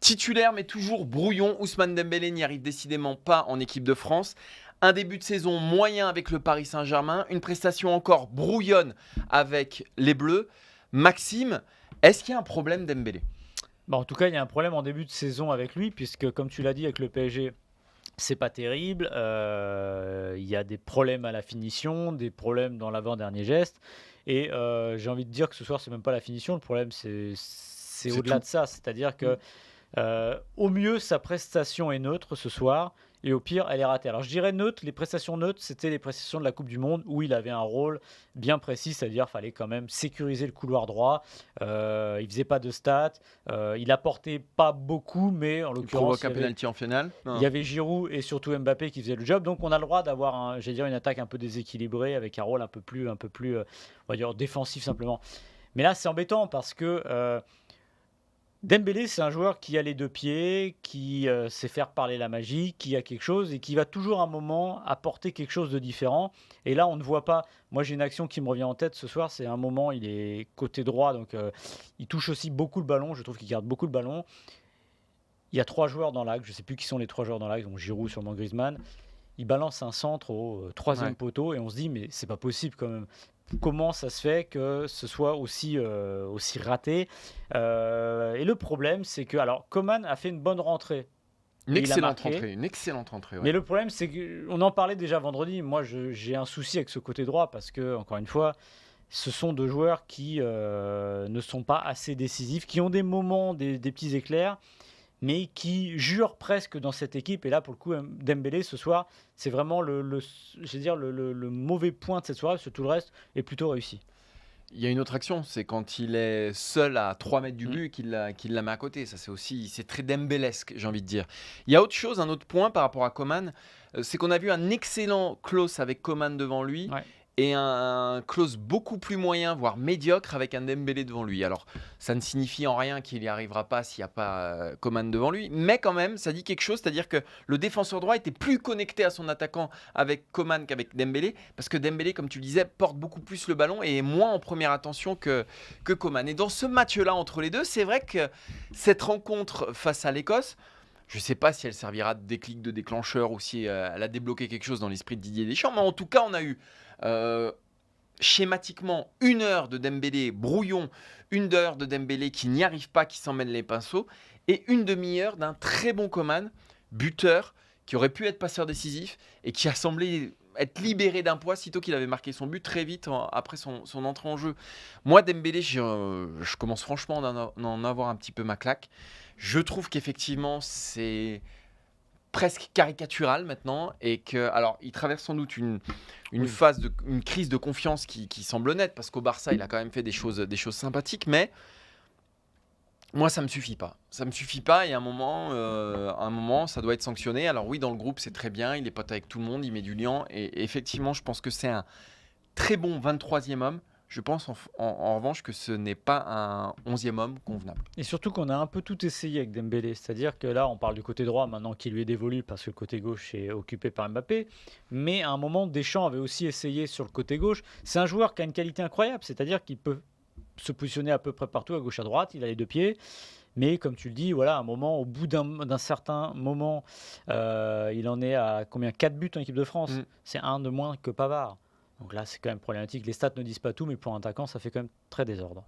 Titulaire mais toujours brouillon, Ousmane Dembélé n'y arrive décidément pas en équipe de France. Un début de saison moyen avec le Paris Saint-Germain, une prestation encore brouillonne avec les Bleus. Maxime, est-ce qu'il y a un problème Dembélé ? En tout cas, il y a un problème en début de saison avec lui, puisque comme tu l'as dit avec le PSG, c'est pas terrible. Il y a des problèmes à la finition, des problèmes dans l'avant-dernier geste. Et j'ai envie de dire que ce soir, c'est même pas la finition. Le problème, c'est au-delà de ça. C'est-à-dire que au mieux, sa prestation est neutre ce soir, et au pire, elle est ratée. Alors je dirais neutre, les prestations neutres, c'était les prestations de la Coupe du Monde, où il avait un rôle bien précis, c'est-à-dire qu'il fallait quand même sécuriser le couloir droit, il faisait pas de stats, il apportait pas beaucoup, mais en Il l'occurrence, provoque un penalty en finale. il y avait Giroud et surtout Mbappé qui faisaient le job, donc on a le droit d'avoir une attaque un peu déséquilibrée, avec un rôle un peu plus on va dire défensif simplement. Mais là, c'est embêtant parce que Dembélé, c'est un joueur qui a les deux pieds, qui sait faire parler la magie, qui a quelque chose et qui va toujours à un moment apporter quelque chose de différent. Et là, on ne voit pas. Moi, j'ai une action qui me revient en tête ce soir. C'est un moment, il est côté droit, donc il touche aussi beaucoup le ballon. Je trouve qu'il garde beaucoup le ballon. Il y a 3 joueurs dans l'axe. Je ne sais plus qui sont les 3 joueurs dans l'axe. Donc Giroud, sûrement Griezmann. Il balance un centre au 3e poteau et on se dit, mais c'est pas possible quand même. Comment ça se fait que ce soit aussi raté et le problème, c'est que alors Coman a fait une bonne rentrée. Une excellente rentrée. Ouais. Mais le problème, c'est qu'on en parlait déjà vendredi. Moi, j'ai un souci avec ce côté droit parce que, encore une fois, ce sont 2 joueurs qui ne sont pas assez décisifs, qui ont des moments, des petits éclairs, mais qui jurent presque dans cette équipe. Et là, pour le coup, Dembélé, ce soir, c'est vraiment le mauvais point de cette soirée, parce que tout le reste est plutôt réussi. Il y a une autre action, c'est quand il est seul à 3 mètres du but qu'il la met à côté. Ça, c'est très Dembélesque, j'ai envie de dire. Il y a autre chose, un autre point par rapport à Coman, c'est qu'on a vu un excellent Klose avec Coman devant lui. Ouais. Et un Klose beaucoup plus moyen, voire médiocre, avec un Dembélé devant lui. Alors, ça ne signifie en rien qu'il n'y arrivera pas s'il n'y a pas Coman devant lui, mais quand même, ça dit quelque chose, c'est-à-dire que le défenseur droit était plus connecté à son attaquant avec Coman qu'avec Dembélé, parce que Dembélé, comme tu le disais, porte beaucoup plus le ballon et est moins en première attention que Coman. Et dans ce match-là entre les deux, c'est vrai que cette rencontre face à l'Écosse, je ne sais pas si elle servira de déclic, de déclencheur, ou si elle a débloqué quelque chose dans l'esprit de Didier Deschamps, mais en tout cas, on a eu schématiquement 1 heure de Dembélé brouillon, 1 heure de Dembélé qui n'y arrive pas, qui s'en mêle les pinceaux, et 1 demi-heure d'un très bon Coman, buteur, qui aurait pu être passeur décisif et qui a semblé être libéré d'un poids sitôt qu'il avait marqué son but très vite après son entrée en jeu. Moi, Dembélé, je commence franchement d'en avoir un petit peu ma claque. Je trouve qu'effectivement, c'est presque caricatural maintenant et que, alors, il traverse sans doute une phase une crise de confiance qui semble nette, parce qu'au Barça, il a quand même fait des choses sympathiques, mais moi, ça me suffit pas. Ça me suffit pas, et à un moment, ça doit être sanctionné. Alors oui, dans le groupe, c'est très bien, il est pote avec tout le monde, il met du liant, et effectivement, je pense que c'est un très bon 23e homme. Je pense en revanche que ce n'est pas un 11e homme convenable. Et surtout qu'on a un peu tout essayé avec Dembélé. C'est-à-dire que là, on parle du côté droit maintenant qui lui est dévolu parce que le côté gauche est occupé par Mbappé. Mais à un moment, Deschamps avait aussi essayé sur le côté gauche. C'est un joueur qui a une qualité incroyable. C'est-à-dire qu'il peut se positionner à peu près partout, à gauche, à droite. Il a les 2 pieds. Mais comme tu le dis, voilà, à un moment, au bout d'un certain moment, il en est à combien 4 buts en équipe de France. C'est 1 de moins que Pavard. Donc là, c'est quand même problématique. Les stats ne disent pas tout, mais pour un attaquant, ça fait quand même très désordre.